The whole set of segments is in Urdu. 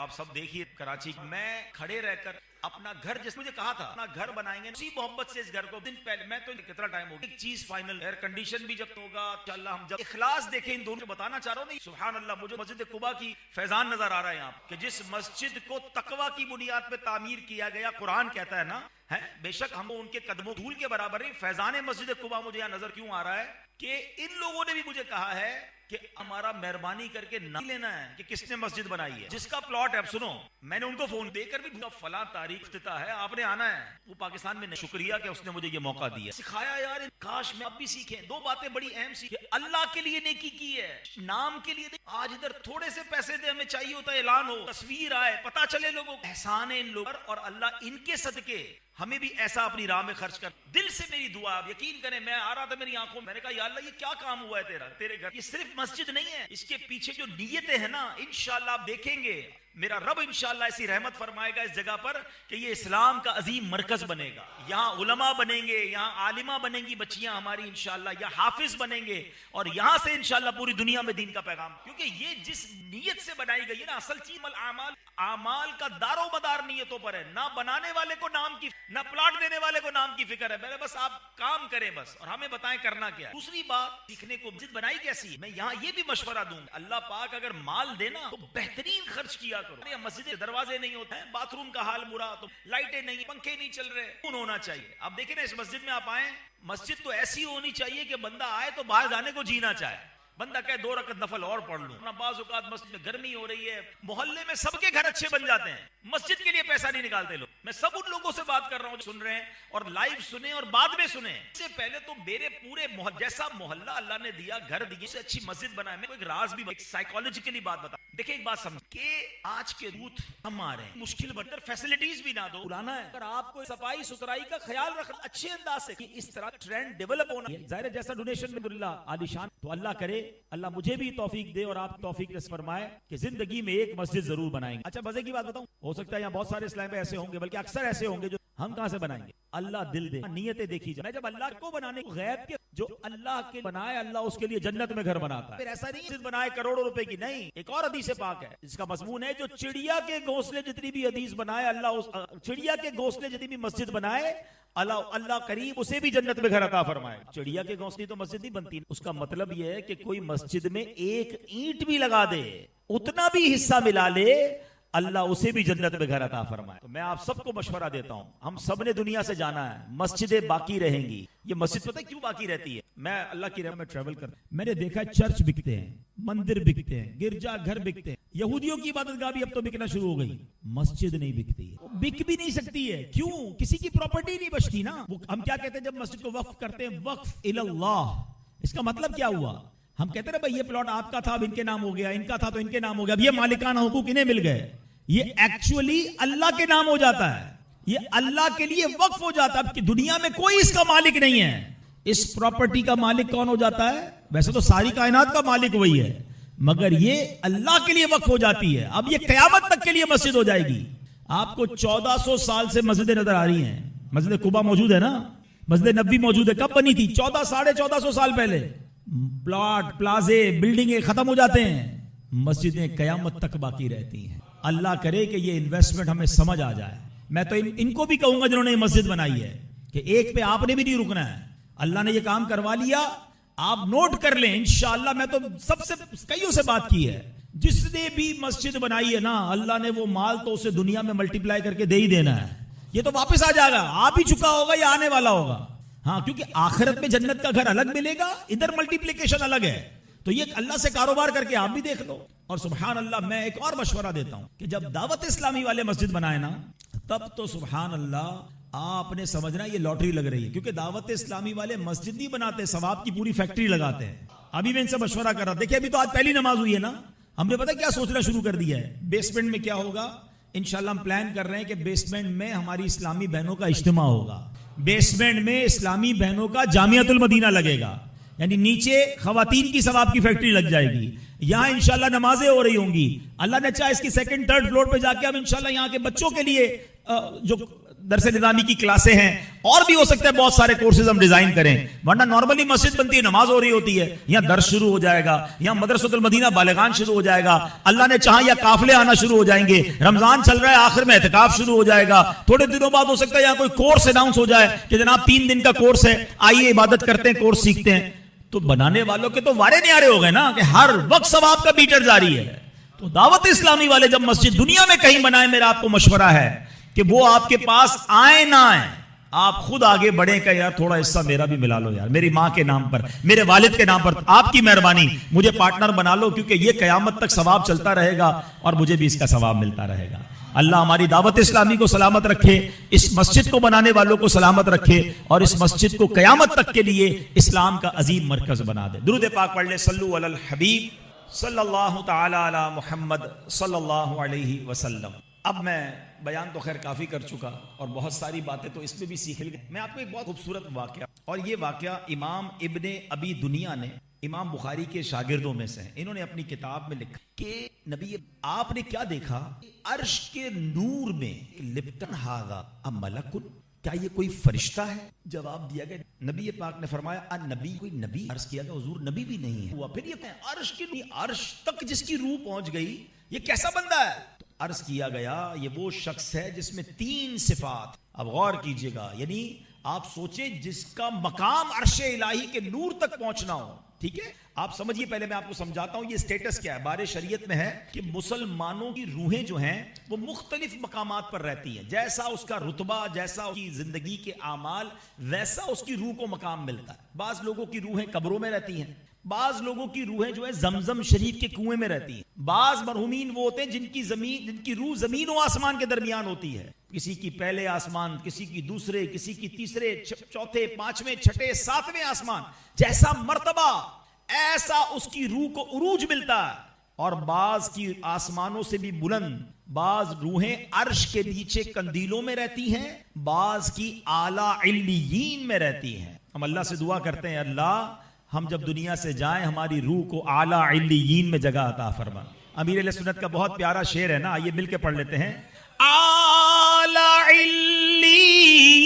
آپ سب دیکھیے کراچی میں کھڑے رہ کر اپنا گھر، جس مجھے کہا تھا اپنا گھر بنائیں گے، اسی محبت سے اس گھر کو دن پہلے میں تو کتنا ٹائم ہوگا ایک چیز فائنل، ایئر کنڈیشن بھی جب ہوگا انشاءاللہ ہم جب اخلاص دیکھیں ان دونوں بتانا چاہ رہا ہوں نہیں سبحان اللہ مجھے مسجد قباء کی فیضان نظر آ رہا ہے یہاں کہ جس مسجد کو تقوی کی بنیاد پہ تعمیر کیا گیا، قرآن کہتا ہے نا ہے بے شک ہم ان کے قدموں دھول کے برابر ہیں، فیضان مسجد قباء مجھے یہاں نظر کیوں آ رہا ہے کہ ان لوگوں نے بھی مجھے کہا ہے کہ ہمارا مہربانی کر کے نہ لینا ہے کہ کس نے مسجد بنائی ہے، جس کا پلاٹ ہے۔ اب سنو میں نے ان کو فون دے کر بھی فلاں تاریخ افتتاح ہے، آپ نے آنا ہے، وہ پاکستان میں نہیں، شکریہ کہ اس نے مجھے یہ موقع دیا، سکھایا یار کاش میں اب بھی سیکھیں۔ دو باتیں بڑی اہم سیکھیں، اللہ کے لیے نیکی کی ہے، نام کے لیے نہیں۔ آج ادھر تھوڑے سے پیسے دے ہمیں چاہیے ہوتا ہے اعلان ہو، تصویر آئے، پتہ چلے لوگوں کو احسان ہے ان لوگوں پر، اور اللہ ان کے صدقے ہمیں بھی ایسا اپنی راہ میں خرچ کر۔ دل سے میری دعا، آپ یقین کریں میں آ رہا تھا میری آنکھوں میں نے کہا یا اللہ یہ کیا کام ہوا ہے تیرا تیرے گھر، یہ صرف مسجد نہیں ہے، اس کے پیچھے جو نیتیں ہیں نا انشاءاللہ آپ دیکھیں گے میرا رب انشاءاللہ ایسی رحمت فرمائے گا اس جگہ پر کہ یہ اسلام کا عظیم مرکز بنے گا، یہاں علماء بنیں گے، یہاں عالمہ بنیں گی بچیاں ہماری انشاءاللہ، یا حافظ بنیں گے، اور یہاں سے انشاءاللہ پوری دنیا میں دین کا پیغام، کیونکہ یہ جس نیت سے بنائی گئی ہے نا اصل چیز اعمال کا دار و مدار نیتوں پر ہے، نہ بنانے والے کو نام کی، نہ پلاٹ دینے والے کو نام کی فکر ہے، میں بس آپ کام کریں بس اور ہمیں بتائیں کرنا کیا ہے۔ دوسری بات سیکھنے کو مسجد بنائی کیسی ہے، میں یہاں یہ بھی مشورہ دوں گا اللہ پاک اگر مال دینا تو بہترین خرچ کیا کرو۔ مسجد کے دروازے نہیں ہوتے ہیں، باتھ روم کا حال برا، تو لائٹیں نہیں، پنکھے نہیں چل رہے، کون ہونا چاہیے۔ اب دیکھیں نا اس مسجد میں آپ آئیں، مسجد تو ایسی ہونی چاہیے کہ بندہ آئے تو باہر جانے کو جینا چاہے، بندہ کہے 2 رکعت نفل اور پڑھ لوں۔ اپنا بعض اوقات مسجد میں گرمی ہو رہی ہے، محلے میں سب کے گھر اچھے بن جاتے ہیں، مسجد کے لیے پیسہ نہیں نکالتے لوگ۔ میں سب ان لوگوں سے بات کر رہا ہوں جو سن رہے ہیں، اور لائیو سنیں اور بعد میں سنیں۔ اس سے پہلے تو میرے پورے جیسا محلہ اللہ نے دیا، گھر دیے، سے اچھی مسجد بنائے۔ میں ایک راز بھی ایک سائیکالوجیکلی بات بتا، دیکھیں ایک بات سمجھ کہ آج کے یوتھ ہم آ رہے ہیں مشکل بندر فیسلٹیز بھی نہ دو پرانا ہے، اگر آپ کو صفائی ستھرائی کا خیال رکھنا اچھے انداز سے، اس طرح ٹرینڈ ڈیولپ ہونا ظاہر ہے، جیسا ڈونیشن میں اللہ عالی شان، تو اللہ کرے اللہ مجھے بھی توفیق دے اور آپ توفیق رس فرمائے کہ زندگی میں ایک مسجد ضرور بنائیں گے۔ اچھا مزے کی بات بتاؤں، ہو سکتا ہے یہاں بہت سارے اسلام میں ایسے ہوں گے، بلکہ اکثر ایسے ہوں گے جو ہم کہاں سے بنائیں گے، اللہ دل دے، نیتیں دیکھی جائے۔ میں جب اللہ کو بنانے کو غیب کے جو اللہ کے بنائے اللہ اس کے لیے جنت میں گھر بناتا ہے، پھر ایسا نہیں مسجد بنائے کروڑوں روپے کی، نہیں۔ ایک اور حدیث پاک ہے جس کا مضمون ہے جو چڑیا کے گھونسلے جتنی بھی حدیث بنائے اللہ اس چڑیا کے گھونسلے جتنی بھی مسجد بنائے اللہ کریم اسے بھی جنت میں گھر عطا فرمائے۔ چڑیا کے گھونسلے تو مسجد نہیں بنتی، اس کا مطلب یہ ہے کہ کوئی مسجد میں ایک اینٹ بھی لگا دے، اتنا بھی حصہ ملا لے، اللہ اسے بھی جنت میں گھر عطا فرمائے۔ تو میں آپ سب کو مشورہ دیتا ہوں، ہم سب نے دنیا سے جانا ہے، مسجدیں باقی رہیں گی۔ یہ مسجد پتہ ہے کیوں باقی رہتی ہے؟ میں اللہ کی رحمت میں ٹریول کرتا ہوں، میں نے دیکھا چرچ بکتے ہیں، مندر بکتے ہیں، گرجا گھر بکتے ہیں، یہودیوں کی عبادت گاہ بھی اب تو بکنا شروع ہو گئی، مسجد نہیں بکتی، بک بھی نہیں سکتی ہے، کیوں؟ کسی کی پراپرٹی نہیں بچتی نا۔ ہم کیا کہتے ہیں جب مسجد کو وقف کرتے ہیں؟ وقف اللہ۔ اس کا مطلب کیا ہوا؟ ہم کہتے ہیں بھائی یہ پلاٹ آپ کا تھا اب ان کے نام ہو گیا، ان کا تھا تو ان کے نام ہو گیا، اب یہ مالکانہ حقوق انہیں مل گئے، یہ ایکچولی اللہ کے نام ہو جاتا ہے، یہ اللہ کے لیے وقف ہو جاتا ہے۔ اب دنیا میں کوئی اس کا مالک نہیں ہے، اس پراپرٹی کا مالک کون ہو جاتا ہے؟ ویسے تو ساری کائنات کا مالک وہی ہے، مگر یہ اللہ کے لیے وقف ہو جاتی ہے۔ اب یہ قیامت تک کے لیے مسجد ہو جائے گی۔ آپ کو 1400 سال سے مسجدیں نظر آ رہی ہیں، مسجد قباء موجود ہے نا، مسجد نبوی موجود ہے، کب بنی تھی؟ 1400 سال پہلے۔ پلاٹ پلازے بلڈنگیں ختم ہو جاتے ہیں، مسجدیں قیامت تک باقی رہتی ہیں۔ اللہ کرے کہ یہ انویسٹمنٹ ہمیں سمجھ آ جائے۔ میں تو ان کو بھی کہوں گا جنہوں نے یہ مسجد بنائی ہے کہ ایک پہ آپ نے بھی نہیں رکنا ہے، اللہ نے یہ کام کروا لیا، آپ نوٹ کر لیں انشاءاللہ۔ میں تو سب سے کئیوں سے بات کی ہے، جس نے بھی مسجد بنائی ہے نا اللہ نے وہ مال تو اسے دنیا میں ملٹیپلائی کر کے دے ہی دینا ہے، یہ تو واپس آ جائے گا، آپ ہی چکا ہوگا یا آنے والا ہوگا۔ ہاں کیونکہ آخرت میں جنت کا گھر الگ ملے گا، ادھر ملٹیپلیکیشن الگ ہے، تو یہ اللہ سے کاروبار کر کے آپ بھی دیکھ لو۔ اور سبحان اللہ میں ایک اور مشورہ دیتا ہوں کہ جب دعوت اسلامی والے مسجد بنائے نا تب تو سبحان اللہ آپ نے سمجھنا یہ لاٹری لگ رہی ہے، کیونکہ دعوت اسلامی والے مسجد نہیں بناتے، ثواب کی پوری فیکٹری لگاتے ہیں۔ ابھی میں ان سے مشورہ کر رہا، دیکھیں ابھی تو آج پہلی نماز ہوئی ہے نا، ہم نے پتہ کیا سوچنا شروع کر دیا ہے، بیسمنٹ میں کیا ہوگا؟ انشاءاللہ ہم پلان کر رہے ہیں کہ بیسمنٹ میں ہماری اسلامی بہنوں کا اجتماع ہوگا، بیسمنٹ میں اسلامی بہنوں کا جامعۃ المدینہ لگے گا، یعنی نیچے خواتین کی ثواب کی فیکٹری لگ جائے گی، یہاں انشاءاللہ نمازیں ہو رہی ہوں گی، اللہ نے چاہے اس کی 2nd 3rd فلور پہ جا کے ہم انشاءاللہ یہاں کے بچوں کے لیے جو درس نظامی کی کلاسیں ہیں, اور بھی ہو سکتا ہے بہت سارے کورسز ہم ڈیزائن کریں, ورنہ نارملی مسجد بنتی ہے, نماز ہو رہی ہوتی ہے, یا درس شروع ہو جائے گا, یا مدرسۃ المدینہ بالغان شروع ہو جائے گا, اللہ نے چاہا یا قافلے آنا شروع ہو جائیں گے, رمضان چل رہا ہے آخر میں اعتکاف شروع ہو جائے گا, تھوڑے دنوں بعد ہو سکتا ہے یا کوئی کورس اناؤنس ہو جائے کہ جناب 3 دن کا کورس ہے, آئیے عبادت کرتے ہیں, کورس سیکھتے ہیں. تو بنانے والوں کے تو وارے نیارے ہو گئے نا کہ ہر وقت ثواب کا میٹر جاری ہے. تو دعوت اسلامی والے جب مسجد دنیا میں کہیں بنائیں, میرا آپ کو مشورہ ہے کہ وہ آپ کے پاس آئے نہ آئے, آپ خود آگے بڑھیں کہ یار تھوڑا حصہ میرا بھی ملا لو, یار میری ماں کے نام پر, میرے والد کے نام پر, آپ کی مہربانی مجھے پارٹنر بنا لو, کیونکہ یہ قیامت تک ثواب چلتا رہے گا اور مجھے بھی اس کا ثواب ملتا رہے گا. اللہ ہماری دعوت اسلامی کو سلامت رکھے, اس مسجد کو بنانے والوں کو سلامت رکھے, اور اس مسجد کو قیامت تک کے لیے اسلام کا عظیم مرکز بنا دے. درود پاک پڑھ لیں, صلو علی الحبیب صلی اللہ تعالی علی محمد صلی اللہ علیہ وسلم. اب میں بیان تو خیر کافی کر چکا اور بہت ساری باتیں تو اس میں بھی سیکھ لی. میں آپ کو ایک بہت خوبصورت واقعہ, اور یہ واقعہ امام ابن ابی دنیا نے امام بخاری کے شاگردوں میں سے ہیں, انہوں نے اپنی کتاب میں لکھا کہ نبی آپ نے کیا دیکھا, عرش کے نور میں لپٹن ھذا ام ملک, کیا یہ کوئی فرشتہ ہے؟ جواب دیا گیا, نبی پاک نے فرمایا ان نبی, کوئی نبی. عرض کیا گیا حضور نبی بھی نہیں ہے. پھر یہ عرش کی, عرش تک جس کی روح پہنچ گئی, یہ کیسا بندہ ہے؟ عرض کیا گیا یہ وہ شخص ہے جس میں 3 صفات. اب غور کیجئے گا, یعنی آپ سوچیں جس کا مقام عرش الہی کے نور تک پہنچنا ہو. ٹھیک ہے, آپ سمجھیے, پہلے میں آپ کو سمجھاتا ہوں یہ سٹیٹس کیا ہے. بار شریعت میں ہے کہ مسلمانوں کی روحیں جو ہیں وہ مختلف مقامات پر رہتی ہیں, جیسا اس کا رتبہ, جیسا اس کی زندگی کے اعمال, ویسا اس کی روح کو مقام ملتا ہے. بعض لوگوں کی روحیں قبروں میں رہتی ہیں, بعض لوگوں کی روحیں جو ہے زمزم شریف کے کنویں میں رہتی ہیں, بعض مرحومین وہ ہوتے ہیں جن کی روح زمین و آسمان کے درمیان ہوتی ہے, کسی کی پہلے آسمان, کسی کی دوسرے, کسی کی تیسرے, چوتھے, 5ویں, 6ٹھے, 7ویں آسمان. جیسا مرتبہ ایسا اس کی روح کو عروج ملتا ہے. اور بعض کی آسمانوں سے بھی بلند, بعض روحیں عرش کے نیچے کندیلوں میں رہتی ہیں, بعض کی اعلیٰ علیین میں رہتی ہیں. ہم اللہ سے دعا کرتے ہیں اللہ ہم جب دنیا سے جائیں ہماری روح کو اعلیٰ علیین میں جگہ عطا فرما. امیر اہل سنت کا بہت پیارا شعر ہے نا, آئیے مل کے پڑھ لیتے ہیں. اعلیٰ علیین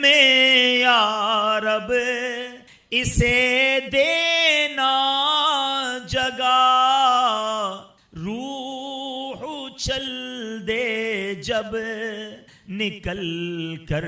میں یا رب اسے دینا جگہ, روح چل دے جب نکل کر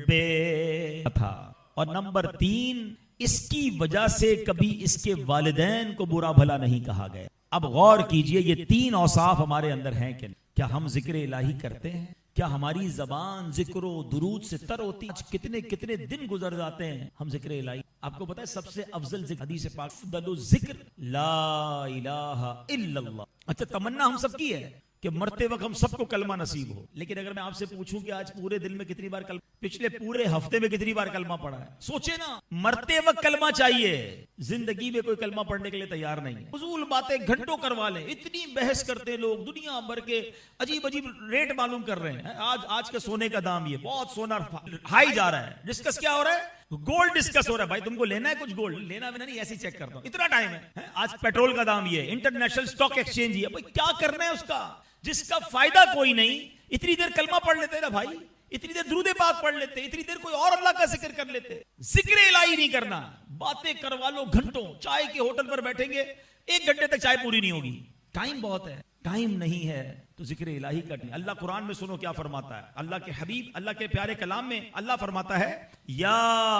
بے تھا. اور نمبر 3, اس کی وجہ سے کبھی اس کے والدین کو برا بھلا نہیں کہا گیا. اب غور کیجئے یہ 3 اوصاف ہمارے اندر ہیں کہ کیا ہم ذکر الہی کرتے ہیں؟ کیا ہماری زبان ذکر و درود سے تر ہوتی ہے؟ آج کتنے دن گزر جاتے ہیں ہم ذکر الہی. آپ کو پتا ہے سب سے افضل ذکر, حدیث پاک افضل الذکر لا الہ الا اللہ. اچھا تمنا ہم سب کی ہے کہ مرتے وقت ہم سب کو کلمہ نصیب ہو, لیکن اگر میں آپ سے پوچھوں کہ آج پورے دن میں کتنی بار کلمہ, پچھلے پورے ہفتے میں کتنی بار کلمہ پڑھا ہے؟ سوچے نا, مرتے وقت کلمہ چاہیے, زندگی میں کوئی کلمہ پڑھنے کے لیے تیار نہیں ہے. فضول باتیں گھنٹوں کروا لیں, اتنی بحث کرتے لوگ, دنیا بھر کے عجیب ریٹ معلوم کر رہے ہیں. آج کے سونے کا دام یہ بہت سونا ہائی جا رہا ہے. ڈسکس کیا ہو رہا ہے؟ گولڈ ڈسکس ہو رہا ہے. بھائی تم کو لینا ہے کچھ گولڈ؟ لینا بھی نہیں, ایسے چیک کرتا ہوں, اتنا ٹائم ہے. آج پیٹرول کا دام یہ, انٹرنیشنل اسٹاک ایکسچینج یہ, بھائی کیا کرنا ہے اس کا جس کا فائدہ کوئی نہیں. اتنی دیر کلمہ پڑھ لیتے نا بھائی, اتنی دیر درود پاک پڑھ لیتے, اتنی دیر کوئی اور اللہ کا ذکر کر لیتے. ذکر الہی نہیں کرنا, باتیں کروا لو گھنٹوں. چائے کے ہوٹل پر بیٹھیں گے 1 گھنٹے تک چائے پوری نہیں ہوگی. ٹائم بہت ہے, ٹائم نہیں ہے تو ذکر الہی کرنی. اللہ قرآن میں سنو کیا فرماتا ہے, اللہ کے حبیب, اللہ کے پیارے کلام میں اللہ فرماتا ہے یا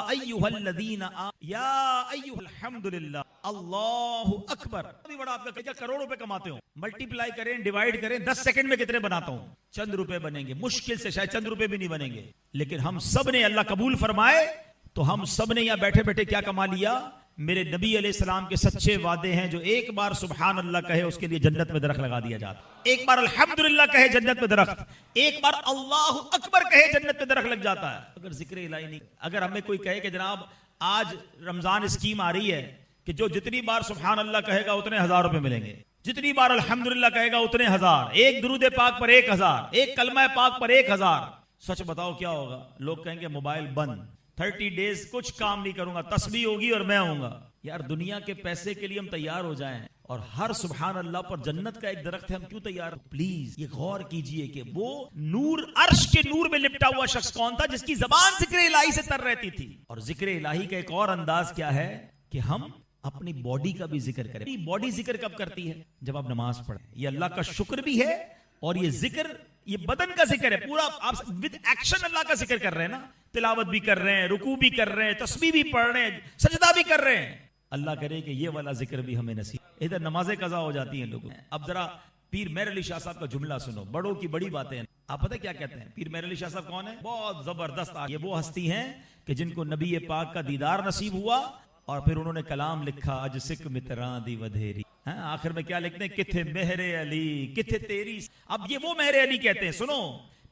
ایھا الذین یا ایھا الحمدللہ اللہ اکبر. ابھی بڑا آپ کا کیا کروڑ روپے کماتے ہو, ملٹی پلائی کریں, ڈیوائیڈ کریں, 10 سیکنڈ میں کتنے بناتا ہوں؟ چند روپے بنیں گے, مشکل سے شاید چند روپے بھی نہیں بنیں گے. لیکن ہم سب نے, اللہ قبول فرمائے, تو ہم سب نے یہاں بیٹھے بیٹھے کیا کما لیا؟ میرے نبی علیہ السلام کے سچے وعدے ہیں, جو ایک بار سبحان اللہ کہے اس کے لیے جنت میں درخت لگا دیا جاتا, ایک بار الحمدللہ کہے جنت میں درخت, ایک بار اللہ اکبر کہے جنت میں درخت لگ جاتا ہے. اگر ذکر الہی نہیں, اگر ہمیں کوئی کہے کہ جناب آج رمضان اسکیم آ رہی ہے کہ جو جتنی بار سبحان اللہ کہے گا اتنے 1000 روپے ملیں گے, جتنی بار الحمدللہ کہے گا اتنے 1000, ایک درود پاک پر 1000, ایک کلمہ پاک پر 1000. سچ بتاؤ کیا ہوگا؟ لوگ کہیں گے موبائل بند, 30 ڈیز کچھ کام نہیں کروں گا, تسبیح ہوگی اور میں ہوں گا. یار دنیا کے پیسے کے لیے ہم تیار ہو جائیں اور ہر سبحان اللہ پر جنت کا ایک درخت ہے، ہم کیوں تیار؟ پلیز یہ غور کیجئے کہ وہ نور، عرش کے نور میں لپٹا ہوا شخص کون تھا جس کی زبان ذکر الہی سے تر رہتی تھی؟ اور ذکر الہی کا ایک اور انداز کیا ہے کہ ہم اپنی باڈی کا بھی ذکر کریں۔ باڈی ذکر کب کرتی ہے؟ جب آپ نماز پڑھیں۔ یہ اللہ کا شکر بھی ہے اور یہ ذکر، یہ بدن کا ذکر ہے، پورا آپ ود ایکشن اللہ کا ذکر کر رہے ہیں نا، تلاوت بھی کر رہے ہیں، رکوع بھی کر رہے ہیں، تسبیح بھی پڑھ رہے ہیں، سجدہ بھی کر رہے ہیں۔ اللہ کرے کہ یہ والا ذکر بھی ہمیں نصیب۔ ادھر نمازیں قضا ہو جاتی ہیں لوگوں۔ اب ذرا پیر مہر علی شاہ صاحب کا جملہ سنو، بڑوں کی بڑی باتیں۔ آپ پتہ کیا کہتے ہیں؟ پیر مہر علی شاہ صاحب کون ہے؟ بہت زبردست، یہ وہ ہستی ہیں کہ جن کو نبی پاک کا دیدار نصیب ہوا اور پھر انہوں نے کلام لکھا، اج سکھ متراں دی ودھیری۔ آخر میں کیا لکھتے ہیں؟ کتھے مہر علی کتھے تیری۔ اب یہ وہ مہر علی کہتے ہیں۔ سنو،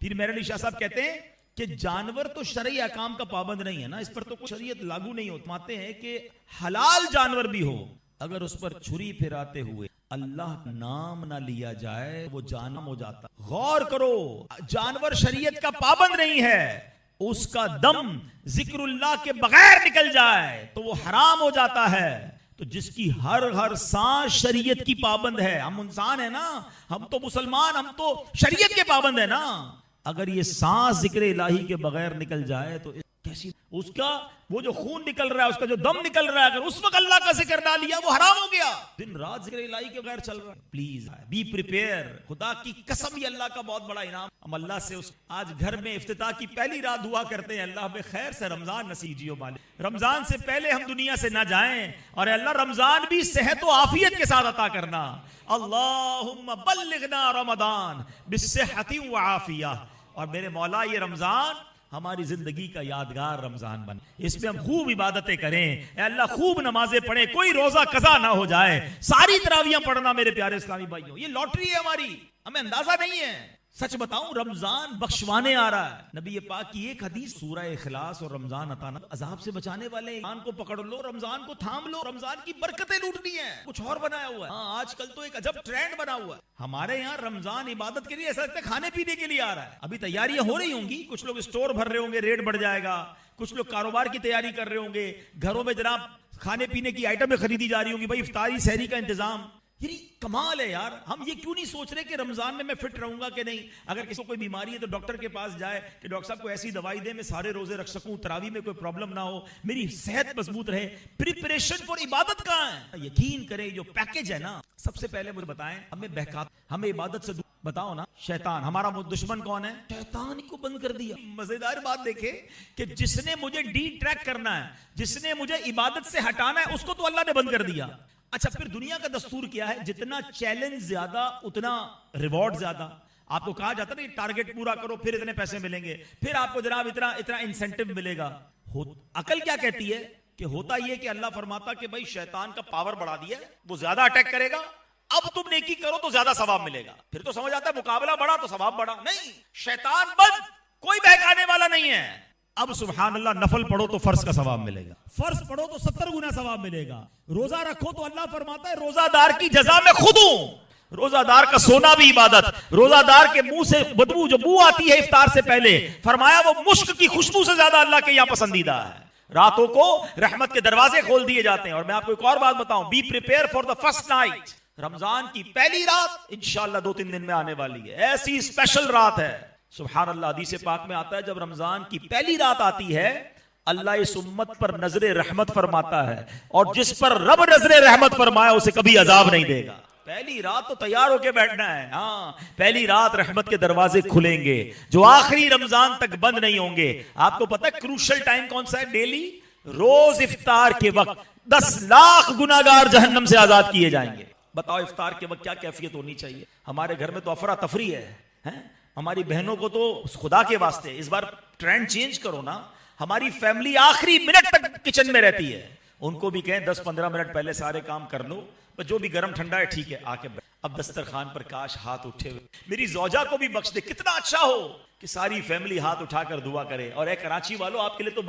پھر مہر علی شاہ صاحب کہتے ہیں کہ جانور تو شرعی احکام کا پابند نہیں ہے نا، اس پر تو کوئی شریعت لاگو نہیں ہوتی۔ مانتے ہیں کہ حلال جانور بھی ہو، اگر اس پر چھری پھراتے ہوئے اللہ کا نام نہ لیا جائے وہ جانم ہو جاتا۔ غور کرو، جانور شریعت کا پابند نہیں ہے، اس کا دم ذکر اللہ کے بغیر نکل جائے تو وہ حرام ہو جاتا ہے۔ تو جس کی ہر سانس شریعت کی پابند ہے، ہم انسان ہیں نا، ہم تو مسلمان، ہم تو شریعت کے پابند ہیں نا، اگر یہ سانس ذکر الہی کے بغیر نکل جائے تو کیسی اس کا وہ جو خون نکل رہا ہے، اس کا جو دم نکل رہا ہے، اگر اس وقت اللہ کا ذکر نہ لیا وہ حرام ہو گیا۔ دن رات ذکر الہی کے بغیر چل رہا ہے۔ پلیز بی پریپیئر، خدا کی قسم یہ اللہ کا بہت بڑا انعام۔ ہم اللہ سے آج گھر میں افتتاح کی پہلی رات دعا کرتے ہیں، اللہ بے خیر سے رمضان نصیب جیو مالک، رمضان سے پہلے ہم دنیا سے نہ جائیں، اور اللہ رمضان بھی صحت و عافیت کے ساتھ عطا کرنا۔ اللہم بلغنا رمضان بالصحت و عافیہ۔ اور میرے مولا یہ رمضان ہماری زندگی کا یادگار رمضان بن، اس میں ہم خوب عبادتیں کریں، اے اللہ خوب نمازیں پڑھیں، کوئی روزہ قضا نہ ہو جائے، ساری تراویحاں پڑھنا میرے پیارے اسلامی بھائیوں۔ یہ لاٹری ہے ہماری، ہمیں اندازہ نہیں ہے۔ سچ بتاؤں، رمضان بخشوانے آ رہا ہے۔ نبی پاک کی ایک حدیث، سورہ اخلاص اور رمضان عطانا، عذاب سے بچانے والے ایمان کو پکڑ لو، رمضان کو تھام لو، رمضان کی برکتیں لوٹنی ہیں۔ کچھ اور بنایا ہوا ہے۔ ہاں، آج کل تو ایک عجب ٹرینڈ بنا ہوا ہے ہمارے یہاں، رمضان عبادت کے لیے ایسا لگتا ہے کھانے پینے کے لیے آ رہا ہے۔ ابھی تیاریاں ہو رہی ہوں گی، کچھ لوگ اسٹور بھر رہے ہوں گے، ریٹ بڑھ جائے گا، کچھ لوگ کاروبار کی تیاری کر رہے ہوں گے، گھروں میں جناب کھانے پینے کی آئٹمیں خریدی جا رہی ہوں گی، بھائی افطاری سحری کا انتظام۔ یعنی کمال ہے یار، ہم یہ کیوں نہیں سوچ رہے کہ رمضان میں فٹ رہوں گا کہ نہیں؟ اگر کسی کو کوئی بیماری ہے تو ڈاکٹر کے پاس جائے کہ ڈاکٹر صاحب کو ایسی دوائی دے میں سارے روزے رکھ سکوں، تراویح میں کوئی پرابلم نہ ہو، میری صحت مضبوط رہے۔ پریپریشن فار عبادت کہاں ہے؟ یقین کریں جو پیکج ہے نا، سب سے پہلے مجھے بتائیں، ہمیں ہمیں عبادت سے بتاؤ نا، شیطان ہمارا دشمن کون ہے؟ شیطان کو بند کر دیا۔ مزیدار بات دیکھیں کہ جس نے مجھے ڈی ٹریک کرنا ہے، جس نے مجھے عبادت سے ہٹانا ہے، اس کو تو اللہ نے بند کر دیا۔ اچھا، پھر دنیا کا دستور کیا ہے؟ جتنا چیلنج زیادہ اتنا ریوارڈ زیادہ۔ آپ کو کہا جاتا ہے نا ٹارگٹ پورا کرو پھر اتنے پیسے ملیں گے، پھر آپ کو جناب اتنا انسینٹو ملے گا۔ عقل کیا کہتی ہے کہ ہوتا یہ کہ اللہ فرماتا کہ بھائی شیطان کا پاور بڑھا دیا ہے، وہ زیادہ اٹیک کرے گا، اب تم نیکی کرو تو زیادہ ثواب ملے گا۔ پھر تو سمجھ آتا ہے مقابلہ بڑھا تو ثواب بڑھا، نہیں، شیطان بند، کوئی بہکانے والا نہیں ہے۔ اب سبحان اللہ، نفل پڑھو تو فرض کا ثواب ملے گا، فرض پڑھو تو 70 گنا ثواب ملے گا، روزہ رکھو تو اللہ فرماتا ہے روزہ دار کی جزا میں خود ہوں۔ روزہ دار کا سونا بھی عبادت، روزہ دار کے منہ سے بدبو جو بو آتی ہے افطار سے پہلے، فرمایا وہ مشک کی خوشبو سے زیادہ اللہ کے یہاں پسندیدہ ہے۔ راتوں کو رحمت کے دروازے کھول دیے جاتے ہیں۔ اور میں آپ کو ایک اور بات بتاؤں، be prepare for the first night. Ramzan کی پہلی رات انشاءاللہ 2-3 دن میں آنے والی ہے، ایسی اسپیشل رات ہے۔ سبحان اللہ، حدیث پاک میں آتا ہے جب رمضان کی پہلی رات آتی ہے، اللہ اس امت پر نظر رحمت فرماتا ہے، اور جس پر رب نظر رحمت فرمایا اسے کبھی عذاب نہیں دے گا۔ پہلی رات تو تیار ہو کے بیٹھنا ہے۔ ہاں، پہلی رات رحمت کے دروازے کھلیں گے جو آخری رمضان تک بند نہیں ہوں گے۔ آپ کو پتہ ہے کروشل ٹائم کون سا ہے؟ ڈیلی روز افطار کے وقت 10 لاکھ گناہگار جہنم سے آزاد کیے جائیں گے۔ بتاؤ افطار کے وقت کیا کیفیت ہونی چاہیے؟ ہمارے گھر میں تو افراتفری ہے، ہماری بہنوں کو تو خدا کے واسطے اس بار ٹرینڈ چینج کرو نا۔ ہماری فیملی آخری منٹ تک کچن میں رہتی ہے، ان کو بھی کہیں 10-15 منٹ پہلے سارے کام کر لو، جو بھی گرم ٹھنڈا ہے ٹھیک ہے، آ کے اب دسترخوان پر کاش ہاتھ اٹھے ہوئے، میری زوجہ کو بھی بخش دے۔ کتنا اچھا ہو کہ ساری فیملی ہاتھ اٹھا کر دعا کرے۔ اور اے کراچی والوں، آپ کے لیے تو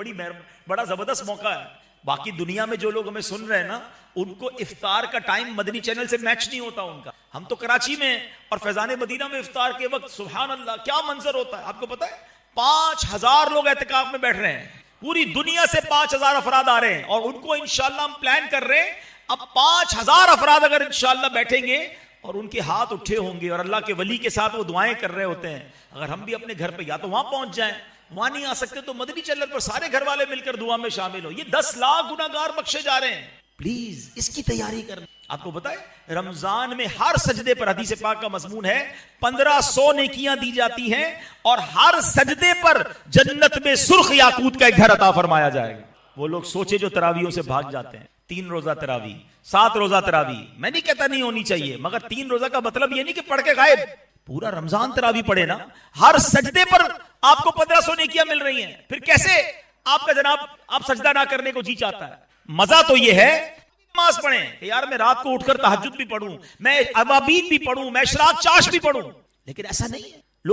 بڑا زبردست موقع ہے۔ باقی دنیا میں جو لوگ ہمیں سن رہے ہیں نا، ان کو افطار کا ٹائم مدنی چینل سے میچ نہیں ہوتا ان کا۔ ہم تو کراچی میں اور فیضان مدینہ میں افطار کے وقت سبحان اللہ کیا منظر ہوتا ہے، آپ کو پتا ہے 5000 لوگ اعتکاف میں بیٹھ رہے ہیں، پوری دنیا سے 5000 افراد آ رہے ہیں، اور ان کو انشاءاللہ ہم پلان کر رہے ہیں اب 5000 افراد اگر انشاءاللہ بیٹھیں گے اور ان کے ہاتھ اٹھے ہوں گے اور اللہ کے ولی کے ساتھ وہ دعائیں کر رہے ہوتے ہیں, اگر ہم بھی اپنے گھر پہ یا تو وہاں پہنچ جائیں, وہاں نہیں آ سکتے تو مدنی چینل پر سارے گھر والے مل کر دعا میں شامل ہو. یہ 10 لاکھ گناہگار بخشے جا رہے ہیں. پلیز اس کی تیاری کرنا. آپ کو بتائیں رمضان میں ہر سجدے پر, حدیث پاک کا مضمون ہے, 1500 نیکیاں دی جاتی ہیں اور ہر سجدے پر جنت میں سرخ یاقوت کا ایک گھر عطا فرمایا جائے گا. وہ لوگ سوچے جو تراویحوں سے بھاگ جاتے ہیں, 3 روزہ تراویح, 7 روزہ تراویح, میں نہیں کہتا نہیں ہونی چاہیے, مگر 3 روزہ کا مطلب یہ نہیں کہ پڑھ کے غائب, پورا رمضان تراویح پڑھے نا, ہر سجدے پر آپ کو 1500 نیکیاں مل رہی ہیں. پھر کیسے آپ کا جناب آپ سجدہ نہ کرنے کو جی چاہتا ہے؟ مزہ تو یہ ہے نماز پڑھیں کہ یار میں رات کو اٹھ کر تہجد بھی پڑھوں, میں ابابین بھی پڑھوں, میں اشراق چاش بھی پڑھوں, لیکن ایسا نہیں ہے.